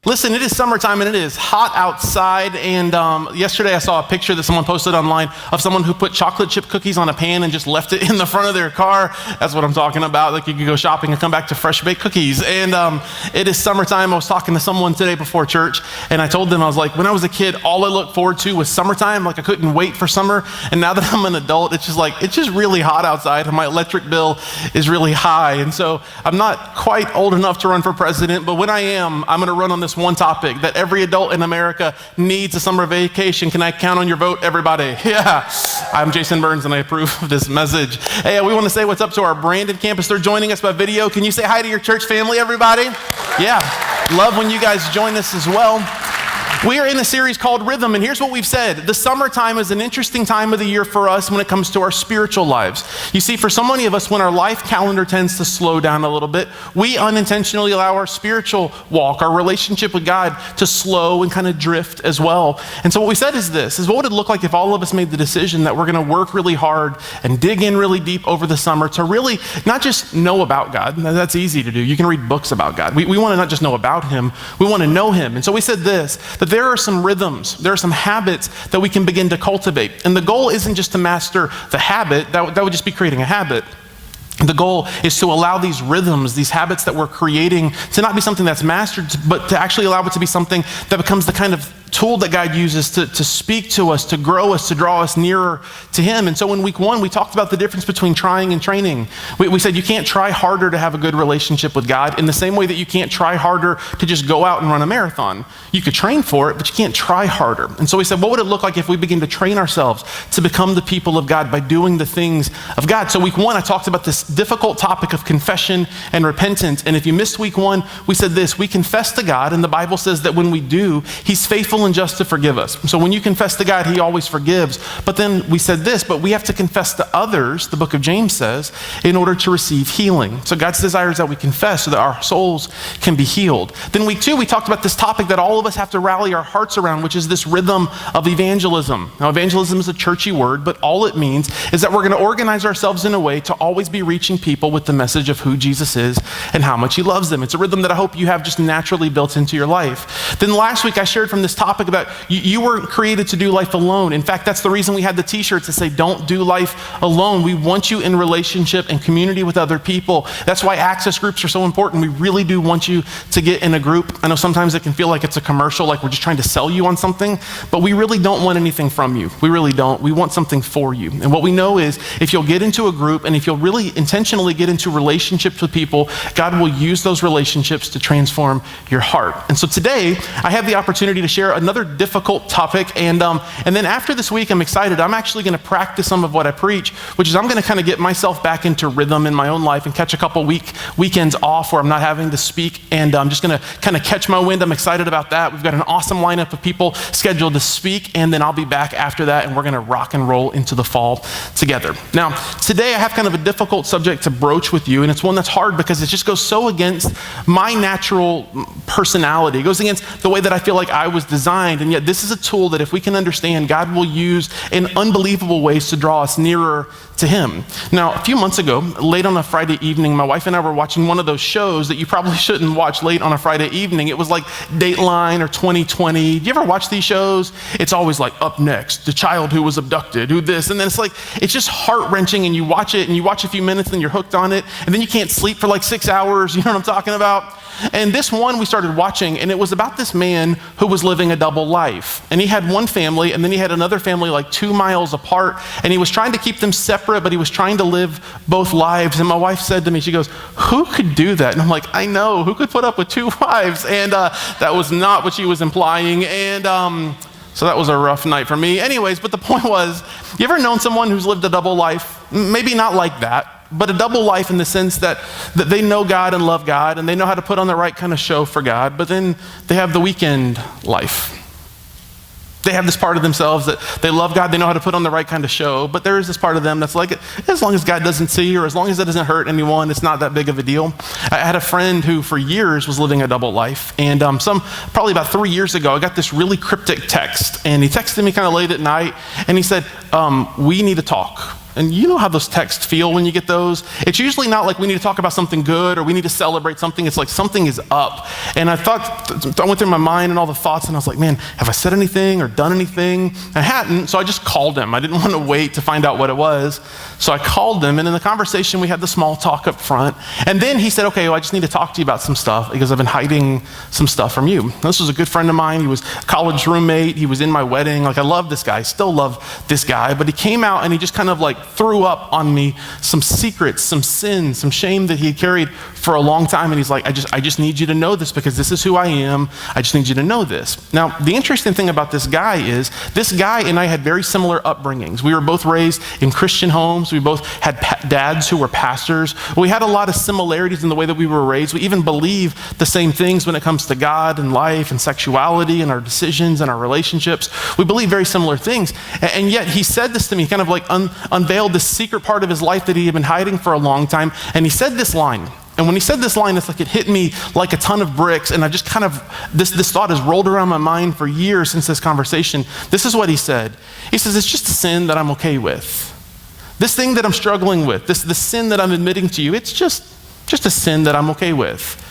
Listen, it is summertime and it is hot outside, and yesterday I saw a picture that someone posted online of someone who put chocolate chip cookies on a pan and just left it in the front of their car. That's what I'm talking about. Like you could go shopping and come back to fresh baked cookies. And it is summertime. I was talking to someone today before church, and I told them, I was like, when I was a kid, all I looked forward to was summertime. Like I couldn't wait for summer. And now that I'm an adult, it's just really hot outside, and my electric bill is really high. And so I'm not quite old enough to run for president, but when I am, I'm gonna run on this one topic that every adult in America needs: a summer vacation. Can I count on your vote, everybody? Yeah. I'm Jason Burns and I approve of this message. Hey, we want to say what's up to our Brandon campus. They're joining us by video. Can you say hi to your church family, everybody? Yeah. Love when you guys join us as well. We are in a series called Rhythm, and here's what we've said. The summertime is an interesting time of the year for us when it comes to our spiritual lives. You see, for so many of us, when our life calendar tends to slow down a little bit, we unintentionally allow our spiritual walk, our relationship with God, to slow and kind of drift as well. And so what we said is this, is what would it look like if all of us made the decision that we're gonna work really hard and dig in really deep over the summer to really not just know about God. That's easy to do. You can read books about God. We wanna not just know about Him, we wanna know Him. And so we said this, that there are some rhythms, there are some habits that we can begin to cultivate. And the goal isn't just to master the habit, that would just be creating a habit. The goal is to allow these rhythms, these habits that we're creating, to not be something that's mastered, but to actually allow it to be something that becomes the kind of tool that God uses to speak to us, to grow us, to draw us nearer to Him. And so in week one, we talked about the difference between trying and training. We said you can't try harder to have a good relationship with God in the same way that you can't try harder to just go out and run a marathon. You could train for it, but you can't try harder. And so we said, what would it look like if we begin to train ourselves to become the people of God by doing the things of God? So week one, I talked about this difficult topic of confession and repentance. And if you missed week one, we said this: we confess to God, and the Bible says that when we do, He's faithful and just to forgive us. So when you confess to God, He always forgives. But then we said this, but we have to confess to others, the book of James says, in order to receive healing. So God's desire is that we confess so that our souls can be healed. Then week two, we talked about this topic that all of us have to rally our hearts around, which is this rhythm of evangelism. Now, evangelism is a churchy word, but all it means is that we're going to organize ourselves in a way to always be reaching people with the message of who Jesus is and how much He loves them. It's a rhythm that I hope you have just naturally built into your life. Then last week, I shared from this topic about you weren't created to do life alone. In fact, that's the reason we had the t-shirts that say, don't do life alone. We want you in relationship and community with other people. That's why access groups are so important. We really do want you to get in a group. I know sometimes it can feel like it's a commercial, like we're just trying to sell you on something, but we really don't want anything from you. We really don't. We want something for you. And what we know is if you'll get into a group and if you'll really intentionally get into relationships with people, God will use those relationships to transform your heart. And so today, I have the opportunity to share another difficult topic, and then after this week, I'm excited. I'm actually going to practice some of what I preach, which is I'm going to kind of get myself back into rhythm in my own life and catch a couple weekends off where I'm not having to speak, and I'm just going to kind of catch my wind. I'm excited about that. We've got an awesome lineup of people scheduled to speak, and then I'll be back after that, and we're going to rock and roll into the fall together. Now, today I have kind of a difficult subject to broach with you, and it's one that's hard because it just goes so against my natural personality. It goes against the way that I feel like I was designed, and yet this is a tool that if we can understand, God will use in unbelievable ways to draw us nearer to Him. Now, a few months ago, late on a Friday evening, my wife and I were watching one of those shows that you probably shouldn't watch late on a Friday evening. It was like Dateline or 2020. Do you ever watch these shows? It's always like, up next, the child who was abducted, who this, and then it's just heart-wrenching, and you watch it, and you watch a few minutes, and you're hooked on it, and then you can't sleep for like 6 hours. You know what I'm talking about? And this one we started watching, and it was about this man who was living a double life. And he had one family, and then he had another family like 2 miles apart, and he was trying to keep them separate, but he was trying to live both lives. And my wife said to me, she goes, who could do that? And I'm like, I know, who could put up with 2 wives? And that was not what she was implying. And so that was a rough night for me. Anyways, but the point was, you ever known someone who's lived a double life? Maybe not like that, but a double life in the sense that they know God and love God, and they know how to put on the right kind of show for God, but then they have the weekend life. They have this part of themselves that they love God, they know how to put on the right kind of show, but there is this part of them that's like, as long as God doesn't see, or as long as it doesn't hurt anyone, it's not that big of a deal. I had a friend who for years was living a double life, and probably about 3 years ago, I got this really cryptic text, and he texted me kind of late at night, and he said, we need to talk. And you know how those texts feel when you get those? It's usually not like we need to talk about something good or we need to celebrate something. It's like something is up. And I went through my mind and all the thoughts, and I was like, man, have I said anything or done anything? I hadn't, so I just called him. I didn't want to wait to find out what it was. So I called him, and in the conversation, we had the small talk up front. And then he said, okay, well, I just need to talk to you about some stuff because I've been hiding some stuff from you. This was a good friend of mine. He was a college roommate. He was in my wedding. Like, I love this guy, still love this guy. But he came out and he just kind of like threw up on me some secrets, some sins, some shame that he had carried for a long time. And he's like, I just need you to know this because this is who I am. I just need you to know this. Now, the interesting thing about this guy is this guy and I had very similar upbringings. We were both raised in Christian homes. We both had dads who were pastors. We had a lot of similarities in the way that we were raised. We even believe the same things when it comes to God and life and sexuality and our decisions and our relationships. We believe very similar things. And yet he said this to me, kind of like unveiled this secret part of his life that he had been hiding for a long time. And he said this line. And when he said this line, it's like it hit me like a ton of bricks. And I just kind of, this thought has rolled around my mind for years since this conversation. This is what he said. He says, it's just a sin that I'm okay with. This thing that I'm struggling with, this sin that I'm admitting to you, it's just a sin that I'm okay with.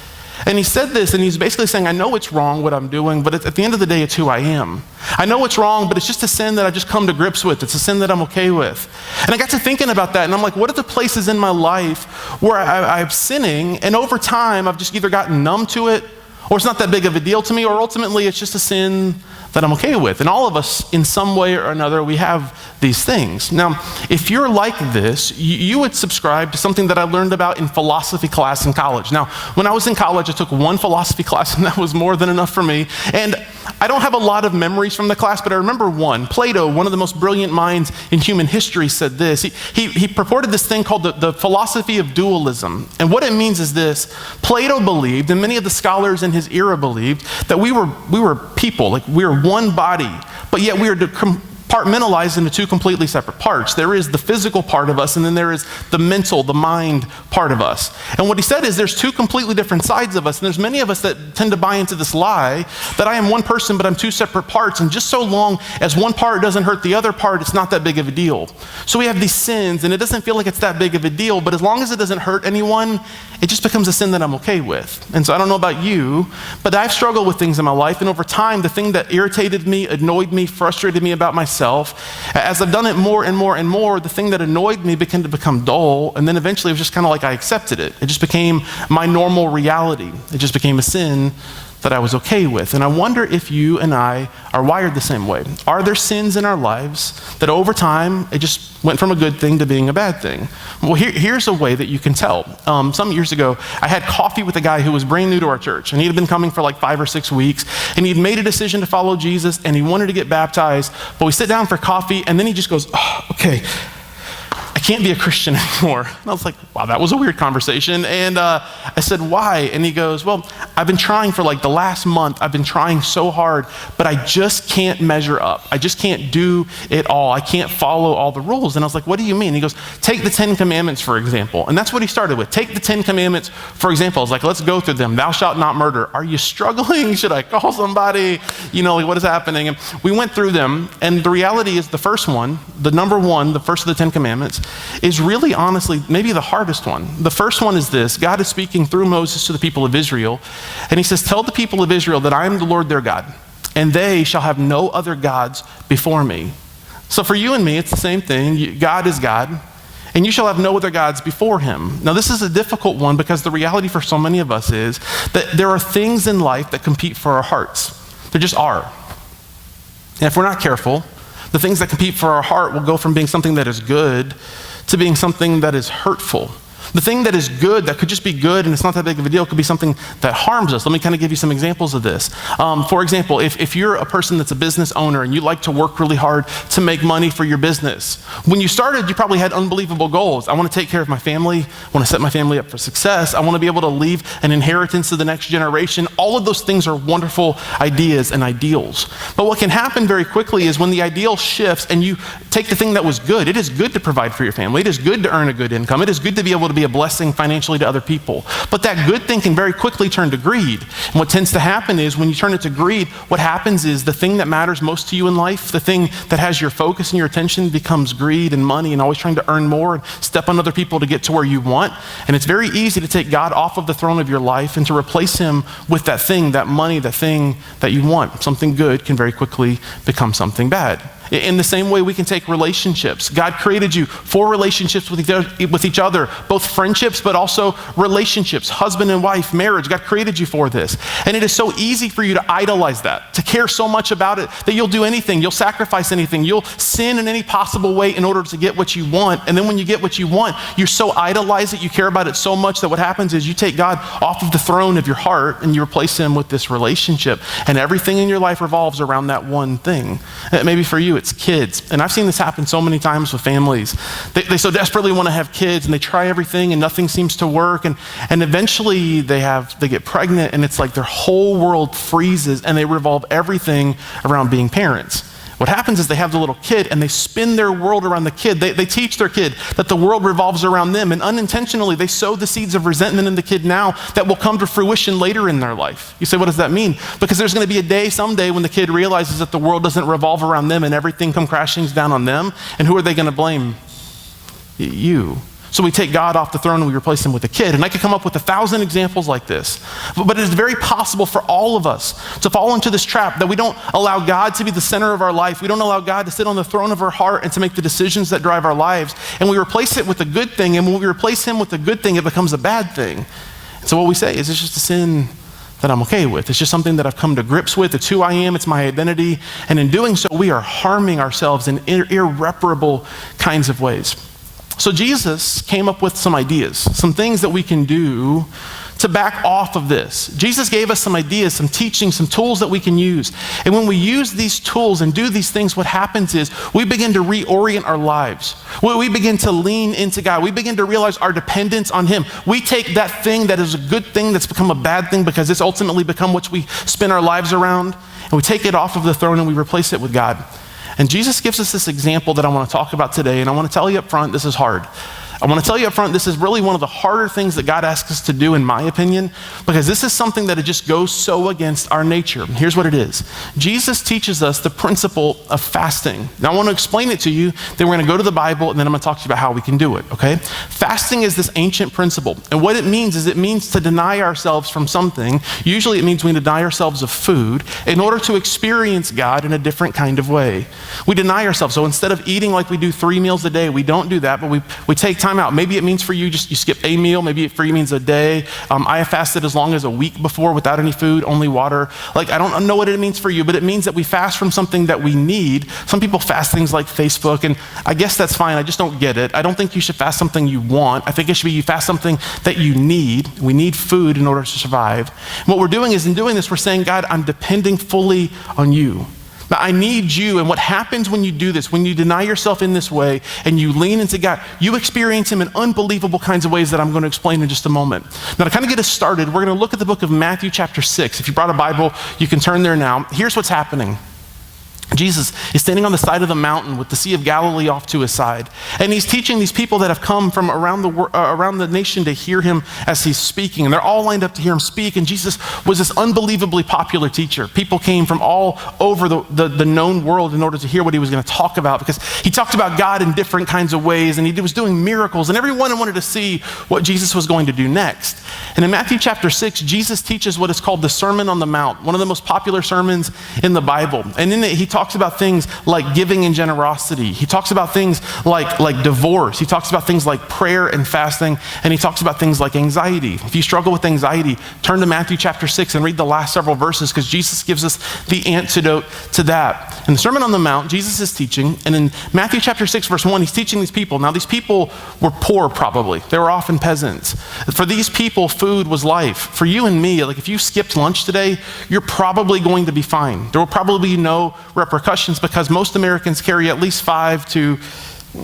And he said this, and he's basically saying, I know it's wrong what I'm doing, but at the end of the day, it's who I am. I know it's wrong, but it's just a sin that I just come to grips with. It's a sin that I'm okay with. And I got to thinking about that, and I'm like, what are the places in my life where I'm sinning, and over time, I've just either gotten numb to it, or it's not that big of a deal to me, or ultimately, it's just a sin that I'm okay with. And all of us, in some way or another, we have these things. Now, if you're like this, you would subscribe to something that I learned about in philosophy class in college. Now, when I was in college, I took one philosophy class, and that was more than enough for me. And I don't have a lot of memories from the class, but I remember one. Plato, one of the most brilliant minds in human history, said this. He purported this thing called the philosophy of dualism. And what it means is this. Plato believed, and many of the scholars in his era believed, that we were people, like we were one body, but yet we are compartmentalized into two completely separate parts. There is the physical part of us, and then there is the mental, the mind part of us. And what he said is there's two completely different sides of us, and there's many of us that tend to buy into this lie that I am one person, but I'm two separate parts, and just so long as one part doesn't hurt the other part, it's not that big of a deal. So we have these sins, and it doesn't feel like it's that big of a deal, but as long as it doesn't hurt anyone, it just becomes a sin that I'm okay with. And so I don't know about you, but I've struggled with things in my life, and over time, the thing that irritated me, annoyed me, frustrated me about myself, as I've done it more and more and more, the thing that annoyed me began to become dull, and then eventually it was just kind of like I accepted it. It just became my normal reality. It just became a sin that I was okay with. And I wonder if you and I are wired the same way. Are there sins in our lives that over time, it just went from a good thing to being a bad thing? Well, here's a way that you can tell. Some years ago, I had coffee with a guy who was brand new to our church, and he had been coming for like 5 or 6 weeks, and he'd made a decision to follow Jesus, and he wanted to get baptized, but we sit down for coffee, and then he just goes, oh, okay, I can't be a Christian anymore. And I was like, wow, that was a weird conversation. And I said, why? And he goes, well, I've been trying for like the last month. I've been trying so hard, but I just can't measure up. I just can't do it all. I can't follow all the rules. And I was like, what do you mean? He goes, take the 10 Commandments, for example. And that's what he started with. Take the 10 Commandments, for example. I was like, let's go through them. Thou shalt not murder. Are you struggling? Should I call somebody? You know, like, what is happening? And we went through them. And the reality is the first one, the number one, the first of the 10 Commandments, is really honestly maybe the hardest one. The first one is this. God is speaking through Moses to the people of Israel, and he says, tell the people of Israel that I am the Lord their God, and they shall have no other gods before me. So for you and me, it's the same thing. God is God, and you shall have no other gods before him. Now this is a difficult one because the reality for so many of us is that there are things in life that compete for our hearts. There just are. And if we're not careful, the things that compete for our heart will go from being something that is good to being something that is hurtful. The thing that is good, that could just be good and it's not that big of a deal, could be something that harms us. Let me kind of give you some examples of this. For example, if you're a person that's a business owner and you like to work really hard to make money for your business, when you started, you probably had unbelievable goals. I want to take care of my family. I want to set my family up for success. I want to be able to leave an inheritance to the next generation. All of those things are wonderful ideas and ideals. But what can happen very quickly is when the ideal shifts and you take the thing that was good. It is good to provide for your family. It is good to earn a good income. It is good to be able to be be a blessing financially to other people. But that good thing can very quickly turn to greed. And what tends to happen is when you turn it to greed, what happens is the thing that matters most to you in life, the thing that has your focus and your attention becomes greed and money and always trying to earn more and step on other people to get to where you want. And it's very easy to take God off of the throne of your life and to replace him with that thing, that money, that thing that you want. Something good can very quickly become something bad. In the same way, we can take relationships. God created you for relationships with each other, both friendships, but also relationships, husband and wife, marriage. God created you for this. And it is so easy for you to idolize that, to care so much about it that you'll do anything, you'll sacrifice anything, you'll sin in any possible way in order to get what you want. And then when you get what you want, you so idolize it, you care about it so much that what happens is you take God off of the throne of your heart and you replace him with this relationship. And everything in your life revolves around that one thing. Maybe for you, it's kids. And I've seen this happen so many times with families. They so desperately want to have kids and they try everything and nothing seems to work. And eventually they get pregnant and it's like their whole world freezes and they revolve everything around being parents. What happens is they have the little kid and they spin their world around the kid. They teach their kid that the world revolves around them, and unintentionally they sow the seeds of resentment in the kid now that will come to fruition later in their life. You say, what does that mean? Because there's going to be a day someday when the kid realizes that the world doesn't revolve around them and everything comes crashing down on them. And who are they going to blame? You. So we take God off the throne and we replace him with a kid. And I could come up with 1,000 examples like this. But it is very possible for all of us to fall into this trap that we don't allow God to be the center of our life. We don't allow God to sit on the throne of our heart and to make the decisions that drive our lives. And we replace it with a good thing. And when we replace him with a good thing, it becomes a bad thing. And so what we say is it's just a sin that I'm okay with. It's just something that I've come to grips with. It's who I am. It's my identity. And in doing so, we are harming ourselves in irreparable kinds of ways. So Jesus came up with some ideas, some things that we can do to back off of this. Jesus gave us some ideas, some teaching, some tools that we can use. And when we use these tools and do these things, what happens is we begin to reorient our lives. We begin to lean into God. We begin to realize our dependence on him. We take that thing that is a good thing that's become a bad thing because it's ultimately become what we spin our lives around, and we take it off of the throne and we replace it with God. And Jesus gives us this example that I want to talk about today, and I want to tell you up front, this is hard. I want to tell you up front, this is really one of the harder things that God asks us to do, in my opinion, because this is something that it just goes so against our nature. Here's what it is. Jesus teaches us the principle of fasting. Now I want to explain it to you, then we're going to go to the Bible, and then I'm going to talk to you about how we can do it, okay? Fasting is this ancient principle, and what it means is it means to deny ourselves from something. Usually it means we deny ourselves of food in order to experience God in a different kind of way. We deny ourselves. So instead of eating like we do 3 meals a day, we don't do that, but we take time out. Maybe it means for you just you skip a meal. Maybe for you means a day. I have fasted as long as a week before without any food, only water. Like I don't know what it means for you, but it means that we fast from something that we need. Some people fast things like Facebook, and I guess that's fine. I just don't get it. I don't think you should fast something you want. I think it should be you fast something that you need. We need food in order to survive. And what we're doing is in doing this, we're saying, God, I'm depending fully on you. Now, I need you, and what happens when you do this, when you deny yourself in this way and you lean into God, you experience him in unbelievable kinds of ways that I'm going to explain in just a moment. Now, to kind of get us started, we're going to look at the book of Matthew chapter 6. If you brought a Bible, you can turn there now. Here's what's happening. Jesus is standing on the side of the mountain with the Sea of Galilee off to his side. And he's teaching these people that have come from around the nation to hear him as he's speaking. And they're all lined up to hear him speak. And Jesus was this unbelievably popular teacher. People came from all over the known world in order to hear what he was going to talk about, because he talked about God in different kinds of ways. And he was doing miracles. And everyone wanted to see what Jesus was going to do next. And in Matthew chapter 6, Jesus teaches what is called the Sermon on the Mount, one of the most popular sermons in the Bible. And in it, he talks about things like giving and generosity. He talks about things like divorce. He talks about things like prayer and fasting. And he talks about things like anxiety. If you struggle with anxiety, turn to Matthew chapter 6 and read the last several verses, because Jesus gives us the antidote to that. In the Sermon on the Mount, Jesus is teaching. And in Matthew chapter 6, verse 1, he's teaching these people. Now, these people were poor probably. They were often peasants. For these people, food was life. For you and me, like if you skipped lunch today, you're probably going to be fine. There will probably be no repercussions, because most Americans carry at least 5 to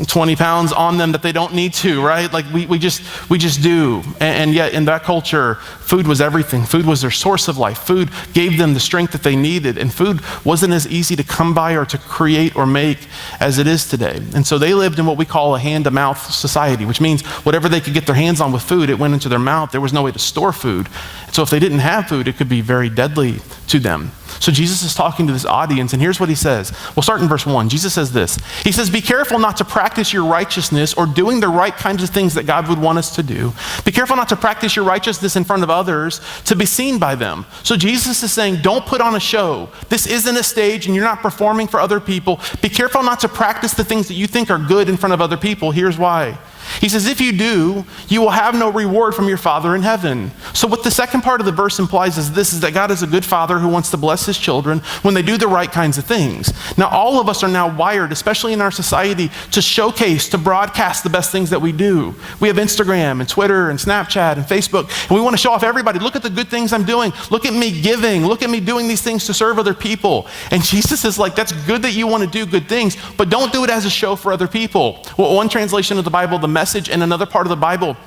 20 pounds on them that they don't need to, right? Like we just do. And yet in that culture, food was everything. Food was their source of life. Food gave them the strength that they needed. And food wasn't as easy to come by or to create or make as it is today. And so they lived in what we call a hand-to-mouth society, which means whatever they could get their hands on with food, it went into their mouth. There was no way to store food. And so if they didn't have food, it could be very deadly to them. So Jesus is talking to this audience, and here's what he says. We'll start in verse 1. Jesus says this. He says, be careful not to practice your righteousness or doing the right kinds of things that God would want us to do. Be careful not to practice your righteousness in front of others to be seen by them. So Jesus is saying, don't put on a show. This isn't a stage, and you're not performing for other people. Be careful not to practice the things that you think are good in front of other people. Here's why. He says, if you do, you will have no reward from your Father in heaven. So what the second part of the verse implies is this, is that God is a good father who wants to bless his children when they do the right kinds of things. Now, all of us are now wired, especially in our society, to showcase, to broadcast the best things that we do. We have Instagram and Twitter and Snapchat and Facebook, and we want to show off everybody. Look at the good things I'm doing. Look at me giving. Look at me doing these things to serve other people. And Jesus is like, that's good that you want to do good things, but don't do it as a show for other people. Well, one translation of the Bible, the Message, and another part of the Bible,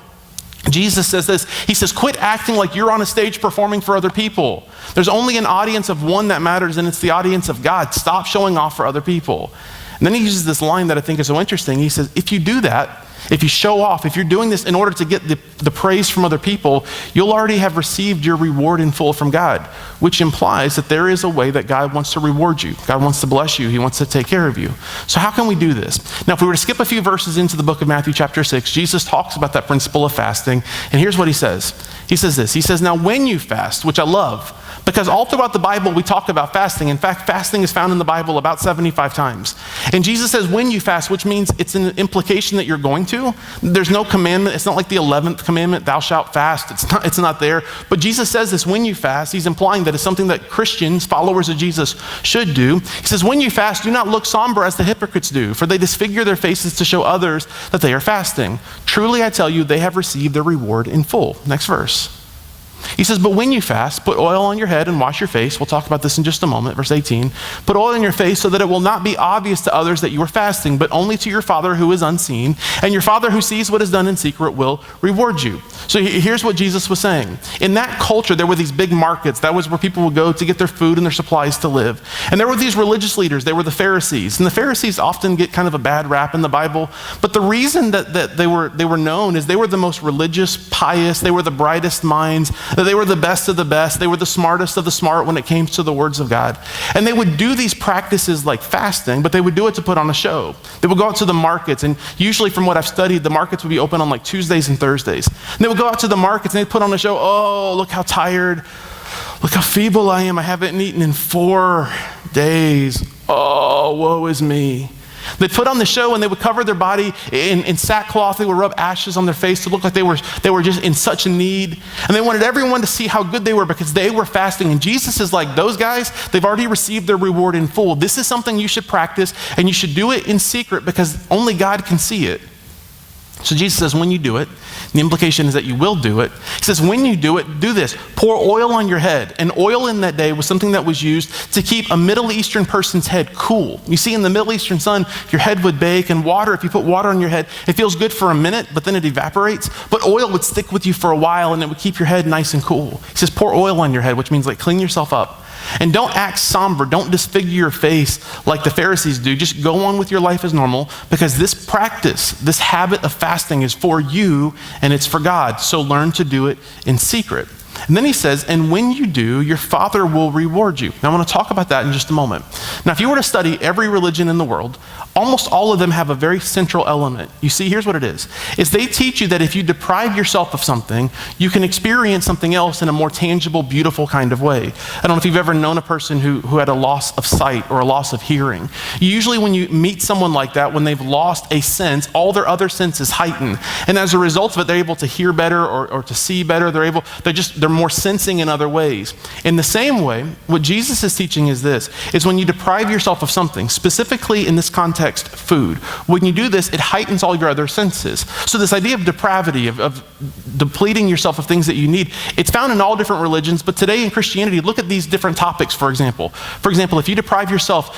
Jesus says this. He says, quit acting like you're on a stage performing for other people. There's only an audience of one that matters, and it's the audience of God. Stop showing off for other people. And then he uses this line that I think is so interesting. He says, if you do that, if you show off, if you're doing this in order to get the praise from other people, you'll already have received your reward in full from God, which implies that there is a way that God wants to reward you. God wants to bless you. He wants to take care of you. So how can we do this? Now, if we were to skip a few verses into the book of Matthew chapter 6, Jesus talks about that principle of fasting. And here's what he says. He says this. He says, now when you fast, which I love, because all throughout the Bible, we talk about fasting. In fact, fasting is found in the Bible about 75 times. And Jesus says, when you fast, which means it's an implication that you're going to. There's no commandment. It's not like the 11th commandment, thou shalt fast. It's not there. But Jesus says this, when you fast, he's implying that it's something that Christians, followers of Jesus, should do. He says, when you fast, do not look somber as the hypocrites do, for they disfigure their faces to show others that they are fasting. Truly, I tell you, they have received their reward in full. Next verse. He says, but when you fast, put oil on your head and wash your face. We'll talk about this in just a moment. Verse 18. Put oil in your face so that it will not be obvious to others that you are fasting, but only to your Father who is unseen. And your Father who sees what is done in secret will reward you. So here's what Jesus was saying. In that culture, there were these big markets. That was where people would go to get their food and their supplies to live. And there were these religious leaders. They were the Pharisees. And the Pharisees often get kind of a bad rap in the Bible. But the reason that they were known is they were the most religious, pious. They were the brightest minds. That they were the best of the best. They were the smartest of the smart when it came to the words of God. And they would do these practices like fasting, but they would do it to put on a show. They would go out to the markets, and usually from what I've studied, the markets would be open on like Tuesdays and Thursdays. And they would go out to the markets and they'd put on a show. Oh, look how tired. Look how feeble I am. I haven't eaten in 4 days. Oh, woe is me. They'd put on the show and they would cover their body in sackcloth. They would rub ashes on their face to look like they were just in such need. And they wanted everyone to see how good they were because they were fasting. And Jesus is like, those guys, they've already received their reward in full. This is something you should practice, and you should do it in secret because only God can see it. So Jesus says, when you do it, the implication is that you will do it. He says, when you do it, do this. Pour oil on your head. And oil in that day was something that was used to keep a Middle Eastern person's head cool. You see, in the Middle Eastern sun, your head would bake, and water, if you put water on your head, it feels good for a minute, but then it evaporates. But oil would stick with you for a while, and it would keep your head nice and cool. He says, pour oil on your head, which means like clean yourself up. And don't act somber. Don't disfigure your face like the Pharisees do. Just go on with your life as normal, because this practice, this habit of fasting is for you and it's for God. So learn to do it in secret. And then he says, and when you do, your Father will reward you. Now I want to talk about that in just a moment. Now, if you were to study every religion in the world, almost all of them have a very central element. You see, here's what it is they teach you that if you deprive yourself of something, you can experience something else in a more tangible, beautiful kind of way. I don't know if you've ever known a person who had a loss of sight or a loss of hearing. Usually when you meet someone like that, when they've lost a sense, all their other senses heighten. And as a result of it, they're able to hear better or to see better. They're more sensing in other ways. In the same way, what Jesus is teaching is this, is when you deprive yourself of something, specifically in this context context, food. When you do this, it heightens all your other senses. So this idea of depravity, of depleting yourself of things that you need, it's found in all different religions, but today in Christianity, look at these different topics, for example. For example, if you deprive yourself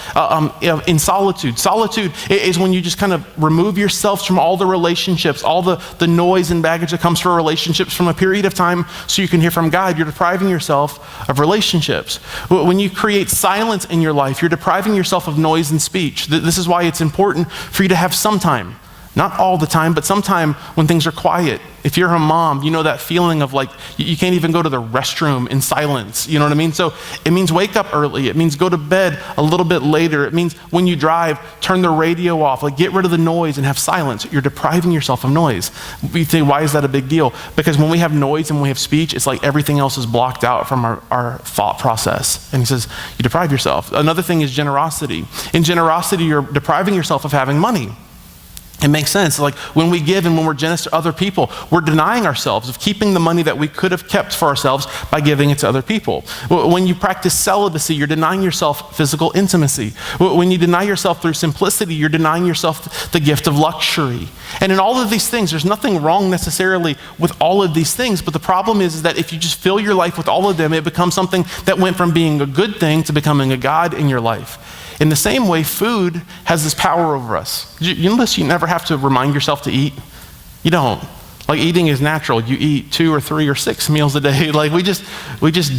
in solitude is when you just kind of remove yourself from all the relationships, all the noise and baggage that comes from relationships from a period of time so you can hear from God. You're depriving yourself of relationships. When you create silence in your life, you're depriving yourself of noise and speech. This is why it's important for you to have some time. Not all the time, but sometime when things are quiet. If you're a mom, you know that feeling of like, you can't even go to the restroom in silence, you know what I mean? So it means wake up early. It means go to bed a little bit later. It means when you drive, turn the radio off, like get rid of the noise and have silence. You're depriving yourself of noise. You think, why is that a big deal? Because when we have noise and when we have speech, it's like everything else is blocked out from our thought process. And he says, you deprive yourself. Another thing is generosity. In generosity, you're depriving yourself of having money. It makes sense. Like when we give and when we're generous to other people, we're denying ourselves of keeping the money that we could have kept for ourselves by giving it to other people. When you practice celibacy, you're denying yourself physical intimacy. When you deny yourself through simplicity, you're denying yourself the gift of luxury. And in all of these things, there's nothing wrong necessarily with all of these things, but the problem is that if you just fill your life with all of them, it becomes something that went from being a good thing to becoming a God in your life. In the same way, food has this power over us. You notice you never have to remind yourself to eat? You don't. Like eating is natural. You eat 2 or 3 or 6 meals a day. Like we just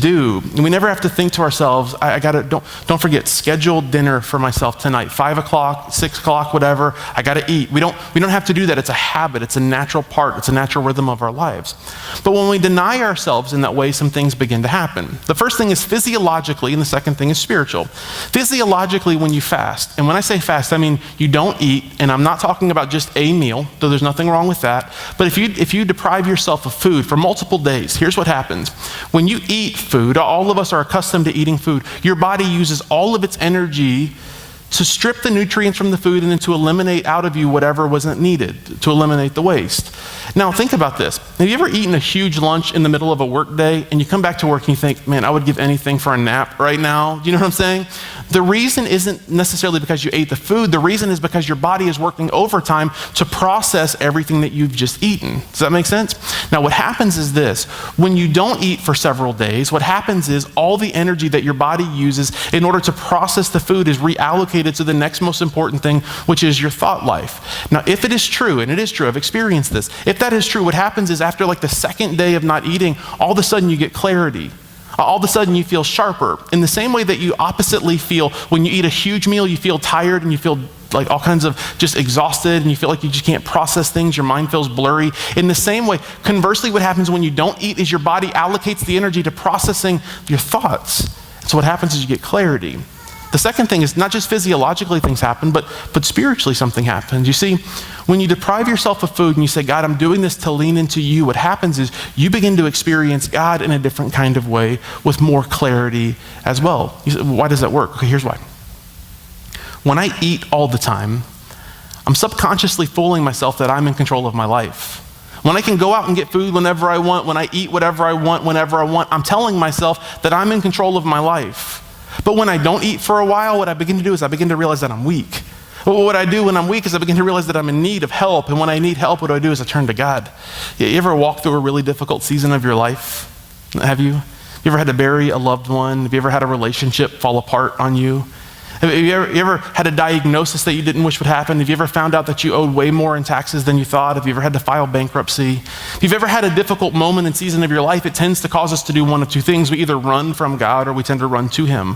do. And we never have to think to ourselves, don't forget, scheduled dinner for myself tonight, 5 o'clock, 6 o'clock, whatever, I gotta eat. We don't have to do that. It's a habit. It's a natural part. It's a natural rhythm of our lives. But when we deny ourselves in that way, some things begin to happen. The first thing is physiologically, and the second thing is spiritual. Physiologically, when you fast, and when I say fast, I mean you don't eat, and I'm not talking about just a meal, though there's nothing wrong with that, but if you deprive yourself of food for multiple days, here's what happens. When you eat food, all of us are accustomed to eating food, your body uses all of its energy to strip the nutrients from the food and then to eliminate out of you whatever wasn't needed, to eliminate the waste. Now think about this. Have you ever eaten a huge lunch in the middle of a work day and you come back to work and you think, man, I would give anything for a nap right now? Do you know what I'm saying? The reason isn't necessarily because you ate the food. The reason is because your body is working overtime to process everything that you've just eaten. Does that make sense? Now what happens is this. When you don't eat for several days, what happens is all the energy that your body uses in order to process the food is reallocated to the next most important thing, which is your thought life. Now, if it is true, and it is true, I've experienced this, if that is true, what happens is after like the second day of not eating, all of a sudden you get clarity. All of a sudden you feel sharper. In the same way that you oppositely feel when you eat a huge meal, you feel tired and you feel like all kinds of just exhausted and you feel like you just can't process things, your mind feels blurry. In the same way, conversely, what happens when you don't eat is your body allocates the energy to processing your thoughts. So what happens is you get clarity. The second thing is not just physiologically things happen, but spiritually something happens. You see, when you deprive yourself of food and you say, God, I'm doing this to lean into you, what happens is you begin to experience God in a different kind of way with more clarity as well. You say, why does that work? Okay, here's why. When I eat all the time, I'm subconsciously fooling myself that I'm in control of my life. When I can go out and get food whenever I want, when I eat whatever I want, whenever I want, I'm telling myself that I'm in control of my life. But when I don't eat for a while, what I begin to do is I begin to realize that I'm weak. What I do when I'm weak is I begin to realize that I'm in need of help. And when I need help, what do I do is I turn to God. You ever walk through a really difficult season of your life? Have you? You ever had to bury a loved one? Have you ever had a relationship fall apart on you? Have you ever had a diagnosis that you didn't wish would happen? Have you ever found out that you owed way more in taxes than you thought? Have you ever had to file bankruptcy? If you've ever had a difficult moment and season of your life, it tends to cause us to do one of two things. We either run from God or we tend to run to Him.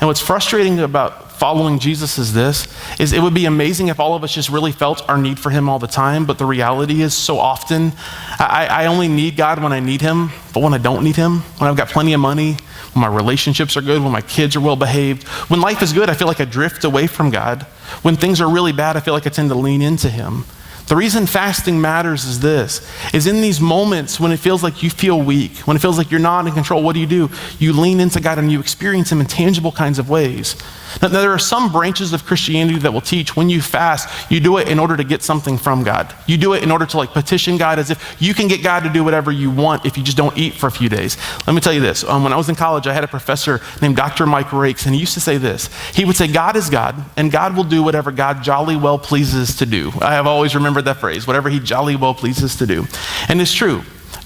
And what's frustrating about following Jesus is it would be amazing if all of us just really felt our need for Him all the time, but the reality is so often I only need God when I need Him, but when I don't need Him, when I've got plenty of money, when my relationships are good, when my kids are well behaved, when life is good, I feel like I drift away from God. When things are really bad, I feel like I tend to lean into Him. The reason fasting matters is in these moments when it feels like you feel weak, when it feels like you're not in control, what do? You lean into God and you experience Him in tangible kinds of ways. Now, there are some branches of Christianity that will teach when you fast, you do it in order to get something from God. You do it in order to petition God as if you can get God to do whatever you want if you just don't eat for a few days. Let me tell you this. When I was in college, I had a professor named Dr. Mike Rakes, and he used to say this. He would say, God is God, and God will do whatever God jolly well pleases to do. I have always remembered that phrase, whatever He jolly well pleases to do. And it's true.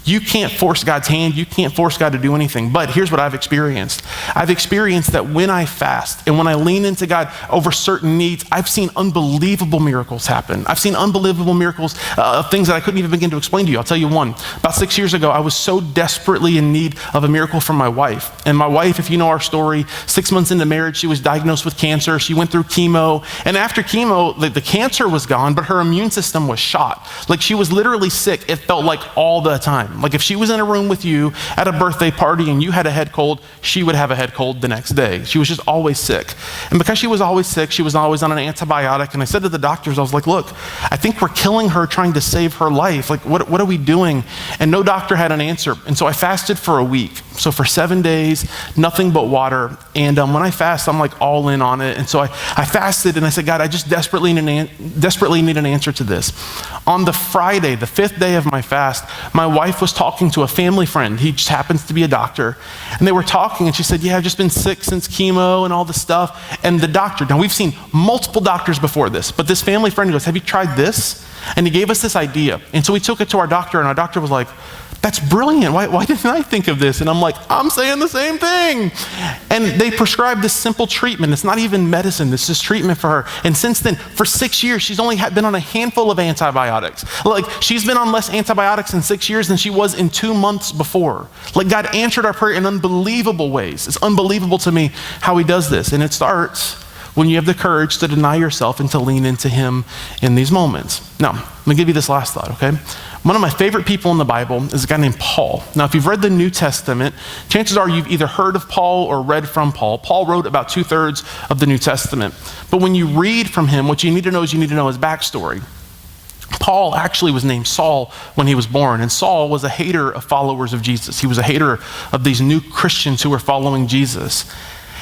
You can't force God's hand. You can't force God to do anything. But here's what I've experienced. I've experienced that when I fast and when I lean into God over certain needs, I've seen unbelievable miracles happen. I've seen unbelievable miracles of things that I couldn't even begin to explain to you. I'll tell you one. About 6 years ago, I was so desperately in need of a miracle from my wife. And my wife, if you know our story, 6 months into marriage, she was diagnosed with cancer. She went through chemo. And after chemo, the cancer was gone, but her immune system was shot. Like she was literally sick, it felt like all the time. Like if she was in a room with you at a birthday party and you had a head cold, she would have a head cold the next day. She was just always sick. And because she was always sick, she was always on an antibiotic. And I said to the doctors, I was like, look, I think we're killing her trying to save her life. Like, what are we doing? And no doctor had an answer. And so I fasted for a week. So for 7 days, nothing but water. And when I fast, I'm like all in on it. And so I fasted and I said, God, I just desperately need an answer to this. On the Friday, the 5th day of my fast, my wife was talking to a family friend. He just happens to be a doctor. And they were talking and she said, yeah, I've just been sick since chemo and all this stuff. And the doctor, now we've seen multiple doctors before this, but this family friend goes, have you tried this? And he gave us this idea. And so we took it to our doctor and our doctor was like, that's brilliant. Why didn't I think of this? And I'm like, I'm saying the same thing. And they prescribed this simple treatment. It's not even medicine. This is treatment for her. And since then, for 6 years, she's only been on a handful of antibiotics. Like she's been on less antibiotics in 6 years than she was in 2 months before. Like God answered our prayer in unbelievable ways. It's unbelievable to me how He does this. And it starts when you have the courage to deny yourself and to lean into Him in these moments. Now, let me give you this last thought, okay? One of my favorite people in the Bible is a guy named Paul. Now, if you've read the New Testament, chances are you've either heard of Paul or read from Paul. Paul wrote about 2/3 of the New Testament. But when you read from him, what you need to know is his backstory. Paul actually was named Saul when he was born, and Saul was a hater of followers of Jesus. He was a hater of these new Christians who were following Jesus.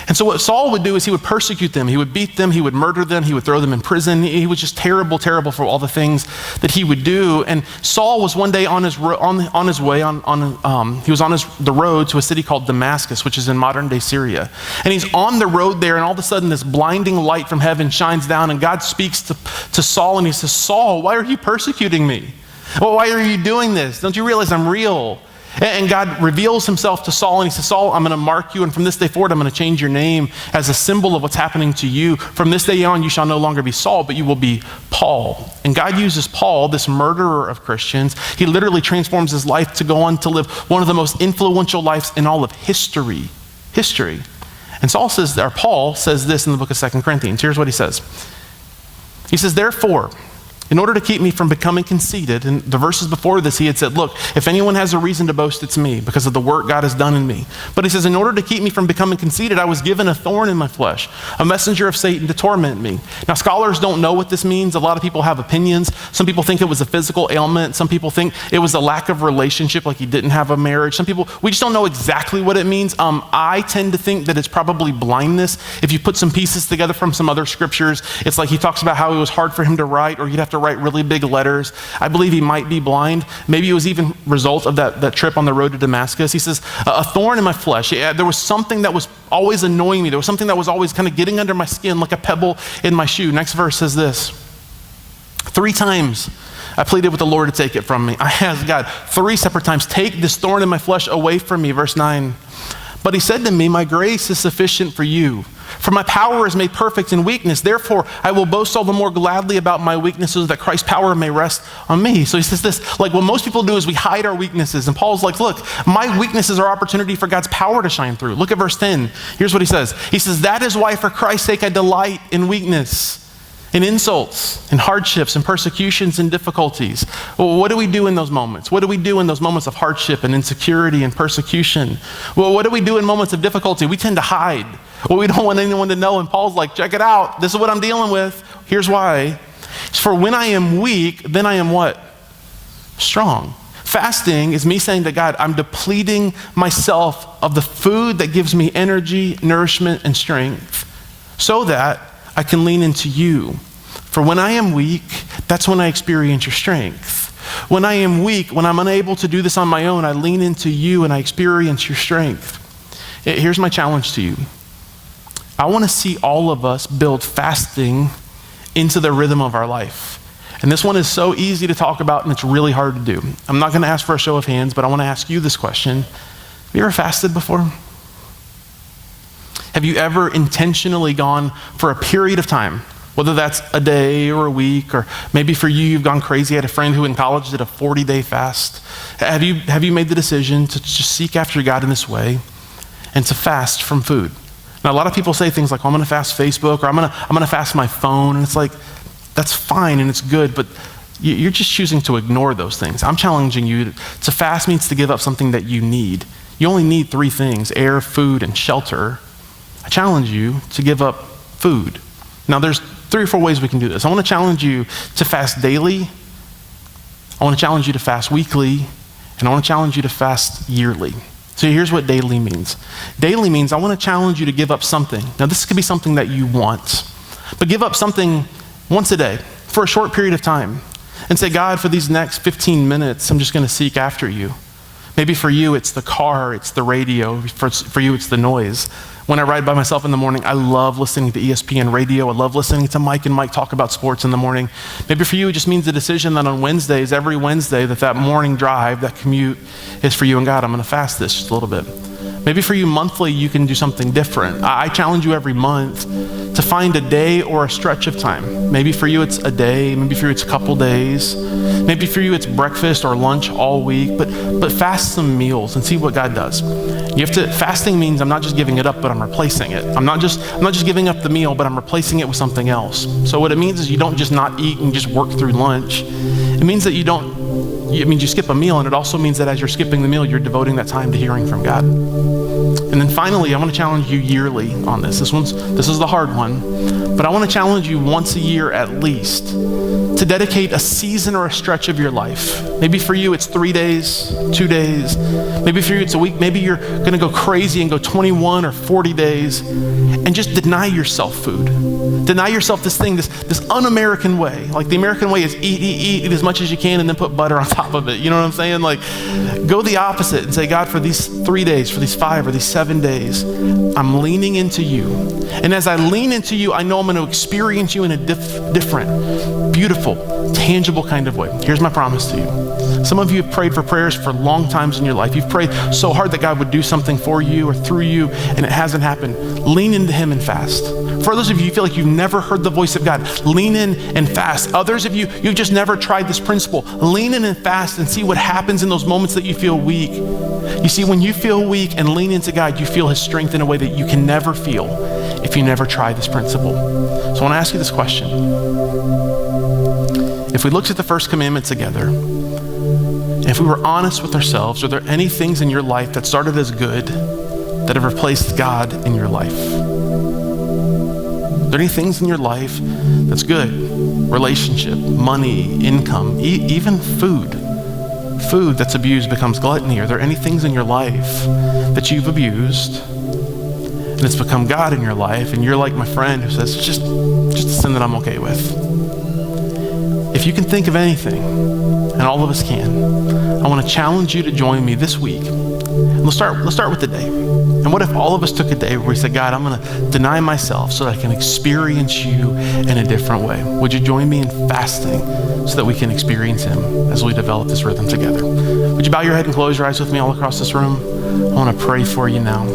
And so what Saul would do is he would persecute them, he would beat them, he would murder them, he would throw them in prison. He was just terrible for all the things that he would do. And Saul was one day on his way, he was on the road to a city called Damascus, which is in modern day Syria. And he's on the road there, and all of a sudden this blinding light from heaven shines down, and God speaks to Saul, and He says, Saul, why are you persecuting me? Well, why are you doing this? Don't you realize I'm real? And God reveals Himself to Saul, and He says, Saul, I'm going to mark you, and from this day forward, I'm going to change your name as a symbol of what's happening to you. From this day on, you shall no longer be Saul, but you will be Paul. And God uses Paul, this murderer of Christians. He literally transforms his life to go on to live one of the most influential lives in all of history. And Paul says this in the book of 2 Corinthians. Here's what he says. He says, therefore, in order to keep me from becoming conceited, and the verses before this, he had said, look, if anyone has a reason to boast, it's me, because of the work God has done in me. But he says, in order to keep me from becoming conceited, I was given a thorn in my flesh, a messenger of Satan to torment me. Now, scholars don't know what this means. A lot of people have opinions. Some people think it was a physical ailment. Some people think it was a lack of relationship, like he didn't have a marriage. Some people, we just don't know exactly what it means. I tend to think that it's probably blindness. If you put some pieces together from some other scriptures, it's like he talks about how it was hard for him to write, or he'd have to write really big letters. I believe he might be blind. Maybe it was even a result of that trip on the road to Damascus. He says, a thorn in my flesh. There was something that was always annoying me. There was something that was always kind of getting under my skin like a pebble in my shoe. Next verse says this. 3 times I pleaded with the Lord to take it from me. I asked God 3 separate times, take this thorn in my flesh away from me. Verse 9. But he said to me, my grace is sufficient for you, for my power is made perfect in weakness. Therefore, I will boast all the more gladly about my weaknesses, that Christ's power may rest on me. So he says this, like what most people do is we hide our weaknesses. And Paul's like, look, my weaknesses are opportunity for God's power to shine through. Look at verse 10. Here's what he says. He says, that is why for Christ's sake I delight in weakness, in insults, in hardships, in persecutions, and difficulties. Well, what do we do in those moments? What do we do in those moments of hardship and insecurity and persecution? Well, what do we do in moments of difficulty? We tend to hide. Well, we don't want anyone to know. And Paul's like, check it out. This is what I'm dealing with. Here's why. For when I am weak, then I am what? Strong. Fasting is me saying to God, I'm depleting myself of the food that gives me energy, nourishment, and strength so that I can lean into you. For when I am weak, that's when I experience your strength. When I am weak, when I'm unable to do this on my own, I lean into you and I experience your strength. Here's my challenge to you. I want to see all of us build fasting into the rhythm of our life. And this one is so easy to talk about and it's really hard to do. I'm not going to ask for a show of hands, but I want to ask you this question. Have you ever fasted before? Have you ever intentionally gone for a period of time, whether that's a day or a week, or maybe for you, you've gone crazy. I had a friend who in college did a 40-day fast. Have you made the decision to just seek after God in this way and to fast from food? Now, a lot of people say things like, oh, I'm going to fast Facebook, or I'm going to fast my phone. And it's like, that's fine and it's good, but you're just choosing to ignore those things. I'm challenging you to fast means to give up something that you need. You only need 3 things: air, food, and shelter. I challenge you to give up food. Now, there's 3 or 4 ways we can do this. I want to challenge you to fast daily. I want to challenge you to fast weekly. And I want to challenge you to fast yearly. So here's what daily means. Daily means I want to challenge you to give up something. Now, this could be something that you want, but give up something once a day for a short period of time and say, God, for these next 15 minutes, I'm just going to seek after you. Maybe for you, it's the car, it's the radio. For you, it's the noise. When I ride by myself in the morning, I love listening to ESPN radio. I love listening to Mike and Mike talk about sports in the morning. Maybe for you, it just means the decision that on Wednesdays, every Wednesday, that morning drive, that commute is for you and God. I'm going to fast this just a little bit. Maybe for you, monthly, you can do something different. I challenge you every month to find a day or a stretch of time. Maybe for you, it's a day. Maybe for you, it's a couple days. Maybe for you, it's breakfast or lunch all week. But fast some meals and see what God does. Fasting means I'm not just giving it up, but I'm replacing it. I'm not just giving up the meal, but I'm replacing it with something else. So what it means is you don't just not eat and just work through lunch. It means that you skip a meal, and it also means that as you're skipping the meal, you're devoting that time to hearing from God. And then finally, I want to challenge you yearly on this. This is the hard one, but I want to challenge you once a year at least to dedicate a season or a stretch of your life. Maybe for you, it's 3 days, 2 days. Maybe for you, it's a week. Maybe you're going to go crazy and go 21 or 40 days and just deny yourself food. Deny yourself this thing, this un-American way. Like the American way is eat as much as you can and then put butter on top of it. You know what I'm saying? Like, go the opposite and say, God, for these 3 days, for these 5 or these 7 days, I'm leaning into you. And as I lean into you, I know I'm going to experience you in a different, beautiful, tangible kind of way. Here's my promise to you. Some of you have prayed for prayers for long times in your life. You've prayed so hard that God would do something for you or through you, and it hasn't happened. Lean into him and fast. For those of you who feel like you've never heard the voice of God, lean in and fast. Others of you, you've just never tried this principle. Lean in and fast and see what happens in those moments that you feel weak. You see, when you feel weak and lean into God, you feel his strength in a way that you can never feel if you never try this principle. So I want to ask you this question. If we looked at the first commandment together, and if we were honest with ourselves, are there any things in your life that started as good that have replaced God in your life? Are there any things in your life that's good? Relationship, money, income, even food. Food that's abused becomes gluttony. Are there any things in your life that you've abused and it's become God in your life, and you're like my friend who says, just a sin that I'm okay with? If you can think of anything, and all of us can, I want to challenge you to join me this week. And let's start with the day. And what if all of us took a day where we said, God, I'm going to deny myself so that I can experience you in a different way? Would you join me in fasting so that we can experience him as we develop this rhythm together? Would you bow your head and close your eyes with me all across this room? I want to pray for you now.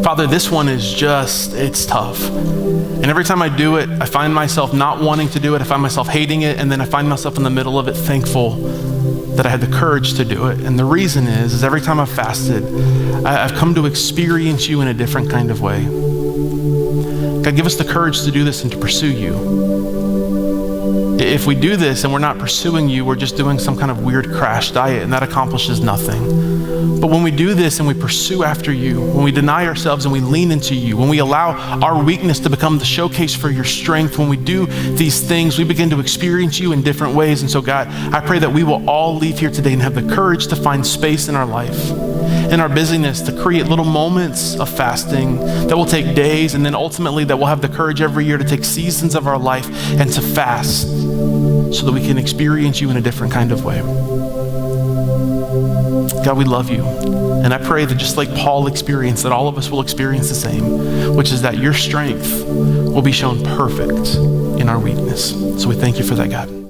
Father, this one is it's tough. And every time I do it, I find myself not wanting to do it. I find myself hating it. And then I find myself in the middle of it thankful that I had the courage to do it. And the reason is every time I've fasted, I've come to experience you in a different kind of way. God, give us the courage to do this and to pursue you. If we do this and we're not pursuing you, we're just doing some kind of weird crash diet, and that accomplishes nothing. But when we do this and we pursue after you, when we deny ourselves and we lean into you, when we allow our weakness to become the showcase for your strength, when we do these things, we begin to experience you in different ways. And so God, I pray that we will all leave here today and have the courage to find space in our life, in our busyness, to create little moments of fasting that will take days, and then ultimately that we'll have the courage every year to take seasons of our life and to fast so that we can experience you in a different kind of way. God, we love you. And I pray that just like Paul experienced, that all of us will experience the same, which is that your strength will be shown perfect in our weakness. So we thank you for that, God.